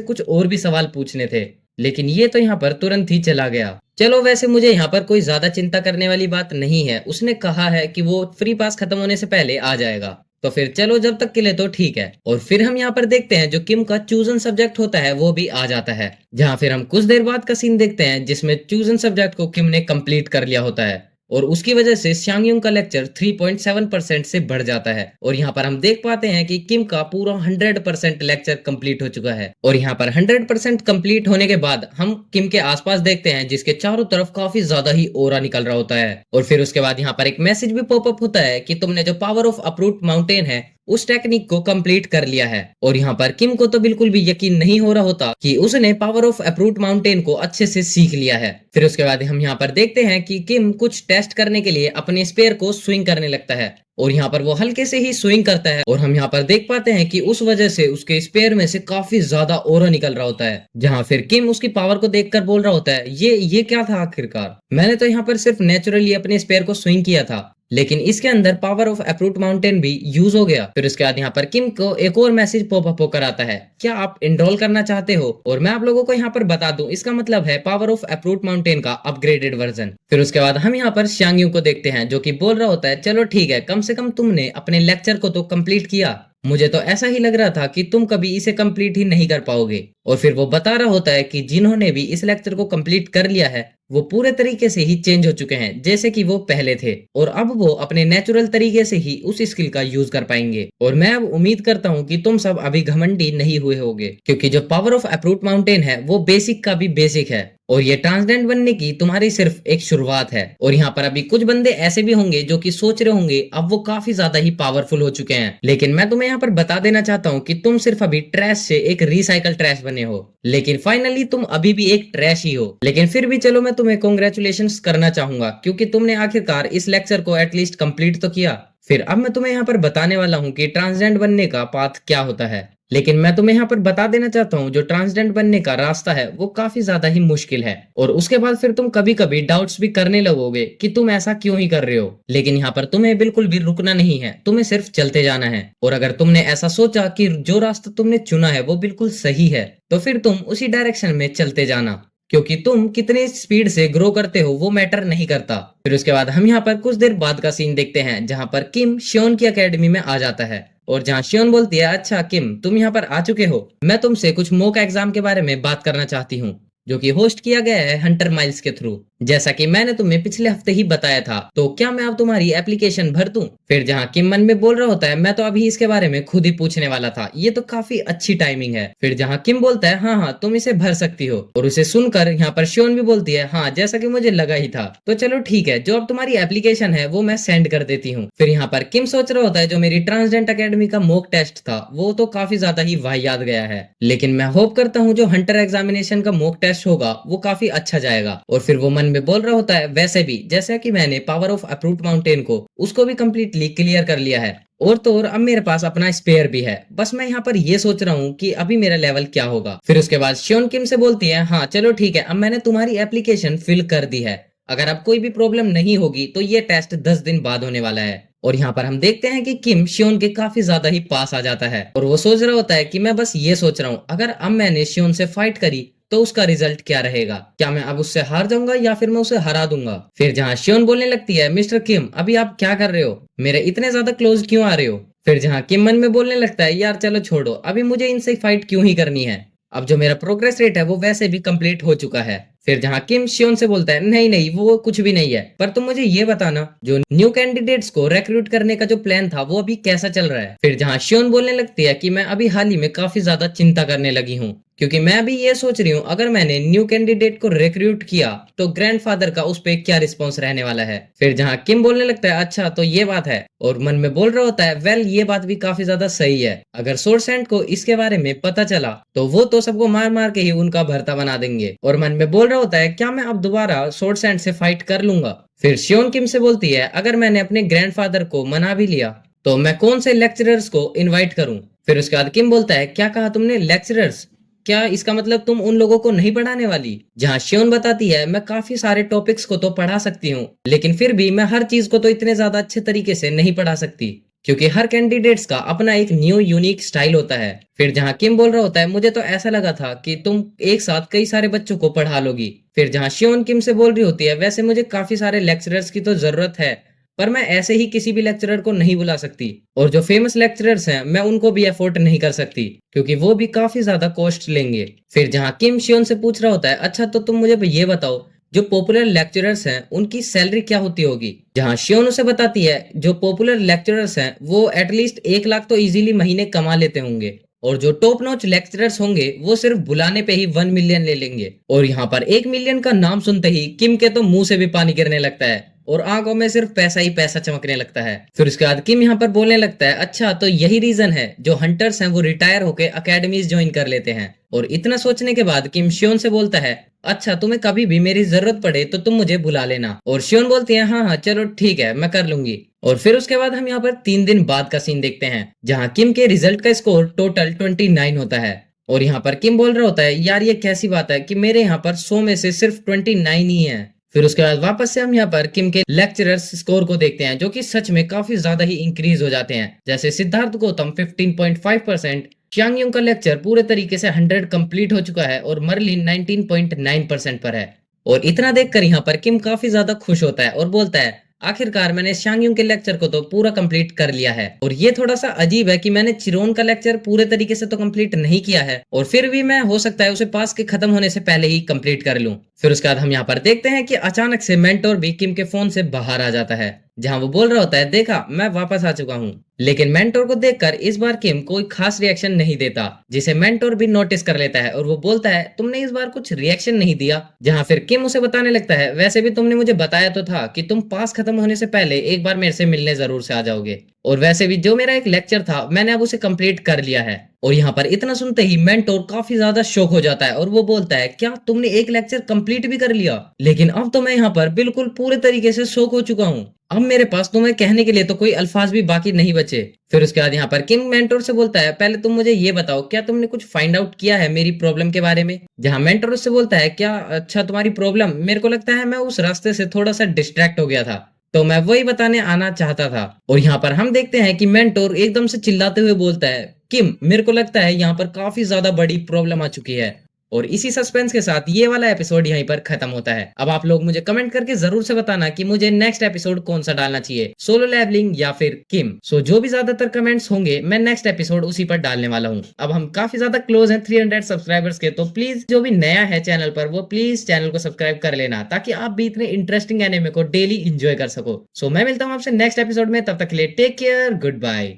कुछ और भी सवाल पूछने थे, लेकिन ये तो यहाँ पर तुरंत ही चला गया। चलो वैसे मुझे यहाँ पर कोई ज्यादा चिंता करने वाली बात नहीं है, उसने कहा है कि वो फ्री पास खत्म होने से पहले आ जाएगा, तो फिर चलो जब तक के लिए तो ठीक है। और फिर हम यहाँ पर देखते हैं जो किम का चूजन सब्जेक्ट होता है वो भी आ जाता है। जहाँ फिर हम कुछ देर बाद का सीन देखते हैं जिसमें चूजन सब्जेक्ट को किम ने कंप्लीट कर लिया होता है और उसकी वजह से शांगयुंग का लेक्चर 3.7% से बढ़ जाता है। और यहाँ पर हम देख पाते हैं कि किम का पूरा 100% लेक्चर कंप्लीट हो चुका है। और यहाँ पर 100% कंप्लीट होने के बाद हम किम के आसपास देखते हैं जिसके चारों तरफ काफी ज्यादा ही ओरा निकल रहा होता है। और फिर उसके बाद यहाँ पर एक मैसेज भी पॉपअप होता है कि तुमने जो पावर ऑफ अप्रूट माउंटेन है उस टेक्निक को कंप्लीट कर लिया है। और यहाँ पर किम को तो बिल्कुल भी यकीन नहीं हो रहा होता कि उसने पावर ऑफ अप्रूट माउंटेन को अच्छे से सीख लिया है। फिर उसके बाद हम यहाँ पर देखते हैं कि किम कुछ टेस्ट करने के लिए अपने स्पेयर को स्विंग करने लगता है और यहाँ पर वो हल्के से ही स्विंग करता है और हम यहाँ पर देख पाते हैं कि उस वजह से उसके स्पेयर में से काफी ज्यादा ओरा निकल रहा होता है। जहाँ फिर किम उसकी पावर को देखकर बोल रहा होता है ये क्या था आखिरकार, मैंने तो यहाँ पर सिर्फ नेचुरली अपने स्पेयर को स्विंग किया था, लेकिन इसके अंदर पावर ऑफ अप्रूट माउंटेन भी यूज हो गया। फिर उसके बाद यहाँ पर किम को एक और मैसेज पॉपअप होकर आता है, क्या आप इनरोल करना चाहते हो? और मैं आप लोगों को यहाँ पर बता दूं, इसका मतलब है पावर ऑफ अप्रूट माउंटेन का अपग्रेडेड वर्जन। फिर उसके बाद हम यहाँ पर शांगयू को देखते हैं, जो कि बोल रहा होता है, चलो ठीक है, कम से कम तुमने अपने लेक्चर को तो कंप्लीट किया। मुझे तो ऐसा ही लग रहा था कि तुम कभी इसे कंप्लीट ही नहीं कर पाओगे। और फिर वो बता रहा होता है कि जिन्होंने भी इस लेक्चर को कंप्लीट कर लिया है वो पूरे तरीके से ही चेंज हो चुके हैं जैसे कि वो पहले थे, और अब वो अपने नेचुरल तरीके से ही उस स्किल का यूज कर पाएंगे। और मैं अब उम्मीद करता हूँ कि तुम सब अभी घमंडी नहीं हुए होगे, क्योंकि जो पावर ऑफ अप्रूट माउंटेन है वो बेसिक का भी बेसिक है, और ये ट्रांसडेंट बनने की तुम्हारी सिर्फ एक शुरुआत है। और यहाँ पर अभी कुछ बंदे ऐसे भी होंगे जो कि सोच रहे होंगे अब वो काफी ज्यादा ही पावरफुल हो चुके हैं, लेकिन मैं तुम्हें यहाँ पर बता देना चाहता हूँ कि तुम सिर्फ अभी ट्रैश से एक रिसाइकल ट्रैश बने हो, लेकिन फाइनली तुम अभी भी एक ट्रैश ही हो। लेकिन फिर भी चलो मैं तुम्हें कॉन्ग्रेचुलेशंस करना चाहूंगा, क्योंकि तुमने आखिरकार इस लेक्चर को एटलीस्ट कंप्लीट तो किया। फिर अब मैं तुम्हें यहाँ पर बताने वाला हूँ कि ट्रांसजेंड बनने का पाथ क्या होता है। लेकिन मैं तुम्हें यहाँ पर बता देना चाहता हूँ, जो ट्रांसजेंड बनने का रास्ता है वो काफी ज्यादा ही मुश्किल है, और उसके बाद फिर तुम कभी कभी डाउट्स भी करने लगोगे कि तुम ऐसा क्यों ही कर रहे हो। लेकिन यहाँ पर तुम्हें बिल्कुल भी रुकना नहीं है, तुम्हें सिर्फ चलते जाना है। और अगर तुमने ऐसा सोचा कि जो रास्ता तुमने चुना है वो बिल्कुल सही है, तो फिर तुम उसी डायरेक्शन में चलते जाना, क्योंकि तुम कितने स्पीड से ग्रो करते हो वो मैटर नहीं करता। फिर उसके बाद हम यहाँ पर कुछ देर बाद का सीन देखते हैं, जहाँ पर किम शियोन की एकेडमी में आ जाता है, और जहाँ शियोन बोलती है, अच्छा किम तुम यहाँ पर आ चुके हो, मैं तुमसे कुछ मॉक एग्जाम के बारे में बात करना चाहती हूँ, जो कि होस्ट किया गया है हंटर माइल्स के थ्रू, जैसा कि मैंने तुम्हें पिछले हफ्ते ही बताया था। तो क्या मैं अब तुम्हारी एप्लीकेशन भर दूं? फिर जहां किम मन में बोल रहा होता है, मैं तो अभी इसके बारे में खुद ही पूछने वाला था, ये तो काफी अच्छी टाइमिंग है। फिर जहां किम बोलता है, हाँ हाँ तुम इसे भर सकती हो, और उसे सुनकर यहाँ पर शियोन भी बोलती है, हाँ जैसा कि मुझे लगा ही था, तो चलो ठीक है, जो अब तुम्हारी एप्लीकेशन है वो मैं सेंड कर देती हूँ। फिर यहाँ पर किम सोच रहा होता है, जो मेरी ट्रांसजेंट अकेडमी का मॉक टेस्ट था वो तो काफी ज्यादा ही वाहियात गया है, लेकिन मैं होप करता हूँ जो हंटर एग्जामिनेशन का मॉक टेस्ट होगा वो काफी अच्छा जाएगा। और फिर वो मन में बोल रहा होता है, वैसे भी जैसा कि मैंने पावर ऑफ अप्रूट माउंटेन को उसको भी कंप्लीटली क्लियर कर लिया है, और तो और अब मेरे पास अपना स्पेयर भी है, बस मैं यहाँ पर ये सोच रहा हूँ कि अभी मेरा लेवल क्या होगा। फिर उसके बाद शियोन किम से बोलती है, हाँ चलो ठीक है, अब मैंने तुम्हारी एप्लीकेशन फिल कर दी है, अगर अब कोई भी प्रॉब्लम नहीं होगी तो ये टेस्ट 10 दिन बाद होने वाला है। और यहाँ पर हम देखते हैं कि किम शियोन के काफी ज्यादा ही पास आ जाता है, और वो सोच रहा होता है कि मैं बस ये सोच रहा हूँ, अगर अब मैंने शियोन से फाइट करी तो उसका रिजल्ट क्या रहेगा, क्या मैं अब उससे हार जाऊंगा या फिर मैं उसे हरा दूंगा। फिर जहाँ शियोन बोलने लगती है, मिस्टर किम अभी आप क्या कर रहे हो, मेरे इतने ज्यादा क्लोज क्यों आ रहे हो? फिर जहाँ किम मन में बोलने लगता है, यार चलो छोड़ो, अभी मुझे इनसे फाइट क्यों ही करनी है, अब जो मेरा प्रोग्रेस रेट है वो वैसे भी कंप्लीट हो चुका है। फिर जहाँ किम शियोन से बोलता है, नहीं नहीं वो कुछ भी नहीं है, पर तुम मुझे ये बताना, जो न्यू कैंडिडेट्स को रिक्रूट करने का जो प्लान था वो अभी कैसा चल रहा है? फिर जहाँ शियोन बोलने लगती है कि मैं अभी हाल ही में काफी ज्यादा चिंता करने लगी हूँ, क्योंकि मैं अभी ये सोच रही हूँ, अगर मैंने न्यू कैंडिडेट को रिक्रूट किया तो ग्रैंडफादर का उस पे क्या रिस्पॉन्स रहने वाला है। फिर जहाँ किम बोलने लगता है, अच्छा तो ये बात है, और मन में बोल रहा होता है, वेल ये बात भी काफी ज्यादा सही है, अगर सोर्सेंट को इसके बारे में पता चला तो वो तो सबको मार मार के ही उनका भरता बना देंगे। और मन में बोल रहा होता है, क्या मैं अब दोबारा सोर्सेंट से फाइट कर लूंगा? फिर शियोन किम से बोलती है, अगर मैंने अपने ग्रैंडफादर को मना भी लिया तो मैं कौन से लेक्चरर्स को इनवाइट करूं? फिर उसके बाद किम बोलता है, क्या कहा तुमने, लेक्चरर्स? क्या इसका मतलब तुम उन लोगों को नहीं पढ़ाने वाली? जहाँ शियोन बताती है, मैं काफी सारे टॉपिक्स को तो पढ़ा सकती हूँ, लेकिन फिर भी मैं हर चीज को तो इतने ज्यादा अच्छे तरीके से नहीं पढ़ा सकती, क्योंकि हर कैंडिडेट्स का अपना एक न्यू यूनिक स्टाइल होता है। फिर जहाँ किम बोल रहा होता है, मुझे तो ऐसा लगा था कि तुम एक साथ कई सारे बच्चों को पढ़ा लोगी। फिर जहाँ शियोन किम से बोल रही होती है, वैसे मुझे काफी सारे लेक्चरर्स की तो जरूरत है, पर मैं ऐसे ही किसी भी लेक्चरर को नहीं बुला सकती, और जो फेमस लेक्चरर्स हैं मैं उनको भी अफोर्ड नहीं कर सकती, क्योंकि वो भी काफी ज्यादा कॉस्ट लेंगे। फिर जहाँ किम शियोन से पूछ रहा होता है, अच्छा तो तुम मुझे ये बताओ, जो पॉपुलर लेक्चरर्स हैं उनकी सैलरी क्या होती होगी? जहाँ शियोन उसे बताती है, जो पॉपुलर लेक्चरर्स हैं वो एटलीस्ट 1 लाख तो इजीली महीने कमा लेते होंगे, और जो टॉप नॉच लेक्चरर्स होंगे वो सिर्फ बुलाने पे ही 1 मिलियन ले लेंगे। और यहाँ पर 1 मिलियन का नाम सुनते ही किम के तो मुंह से भी पानी गिरने लगता है, और आंखों में सिर्फ पैसा ही पैसा चमकने लगता है। फिर उसके बाद किम यहाँ पर बोलने लगता है, अच्छा तो यही रीजन है जो हंटर्स हैं वो रिटायर होकर अकेडमीज ज्वाइन कर लेते हैं। और इतना सोचने के बाद किम शियोन से बोलता है, अच्छा तुम्हें कभी भी मेरी जरूरत पड़े तो तुम मुझे बुला लेना। और शियोन बोलती है, हाँ हाँ चलो ठीक है मैं कर लूंगी। और फिर उसके बाद हम यहाँ पर 3 दिन बाद का सीन देखते हैं, जहाँ किम के रिजल्ट का स्कोर टोटल 29 होता है। और यहाँ पर किम बोल रहा होता है, यार ये कैसी बात है कि मेरे यहाँ पर 100 में से सिर्फ 29 ही है, फिर उसके बाद वापस से हम यहाँ पर किम के लेक्चरर्स स्कोर को देखते हैं, जो कि सच में काफी ज्यादा ही इंक्रीज हो जाते हैं। जैसे सिद्धार्थ गौतम 15.5%, चांग यूंग का लेक्चर पूरे तरीके से 100 कंप्लीट हो चुका है और मर्लिन 19.9% पर है। और इतना देखकर यहाँ पर किम काफी ज्यादा खुश होता है और बोलता है, आखिरकार मैंने शांगयुंग के लेक्चर को तो पूरा कंप्लीट कर लिया है। और ये थोड़ा सा अजीब है कि मैंने चिरोन का लेक्चर पूरे तरीके से तो कंप्लीट नहीं किया है और फिर भी मैं हो सकता है उसे पास के खत्म होने से पहले ही कंप्लीट कर लूं। फिर उसके बाद हम यहाँ पर देखते हैं कि अचानक से मेंटोर भी किम के फोन से बाहर आ जाता है, जहां वो बोल रहा होता है, देखा मैं वापस आ चुका हूँ। लेकिन मेंटोर को देखकर इस बार किम कोई खास रिएक्शन नहीं देता, जिसे मेंटोर भी नोटिस कर लेता है और वो बोलता है, तुमने इस बार कुछ रिएक्शन नहीं दिया। जहां फिर किम उसे बताने लगता है, वैसे भी तुमने मुझे बताया तो था कि तुम पास खत्म होने से पहले एक बार मेरे से मिलने जरूर से आ जाओगे, और वैसे भी जो मेरा एक लेक्चर था मैंने अब उसे कंप्लीट कर लिया है। और यहाँ पर इतना सुनते ही मेंटोर काफी ज्यादा शॉक हो जाता है और वो बोलता है, क्या तुमने एक लेक्चर कंप्लीट भी कर लिया? लेकिन अब तो मैं यहाँ पर बिल्कुल पूरे तरीके से शॉक हो चुका हूँ, अब मेरे पास तुम्हें कहने के लिए तो कोई अल्फाज भी बाकी नहीं बचे। फिर उसके बाद यहाँ पर किम मेंटोर से बोलता है, पहले तुम मुझे ये बताओ, क्या तुमने कुछ फाइंड आउट किया है मेरी प्रॉब्लम के बारे में? जहाँ मेंटोर उससे बोलता है, क्या अच्छा तुम्हारी प्रॉब्लम, मेरे को लगता है मैं उस रास्ते से थोड़ा सा डिस्ट्रैक्ट हो गया था, तो मैं वही बताने आना चाहता था। और यहाँ पर हम देखते हैं कि मेंटोर एकदम से चिल्लाते हुए बोलता है, किम मेरे को लगता है यहाँ पर काफी ज्यादा बड़ी प्रॉब्लम आ चुकी है। और इसी सस्पेंस के साथ ये वाला एपिसोड यहीं पर खत्म होता है। अब आप लोग मुझे कमेंट करके जरूर से बताना कि मुझे नेक्स्ट एपिसोड कौन सा डालना चाहिए, सोलो लेवलिंग या फिर किम। सो जो भी ज्यादातर कमेंट्स होंगे मैं नेक्स्ट एपिसोड उसी पर डालने वाला हूँ। अब हम काफी ज्यादा क्लोज हैं 300 सब्सक्राइबर्स के, तो प्लीज जो भी नया है चैनल पर वो प्लीज चैनल को सब्सक्राइब कर लेना, ताकि आप भी इतने इंटरेस्टिंग एनिमे को डेली इंजॉय कर सको। सो मैं मिलता हूँ आपसे नेक्स्ट एपिसोड में, तब तक के लिए टेक केयर, गुड बाय।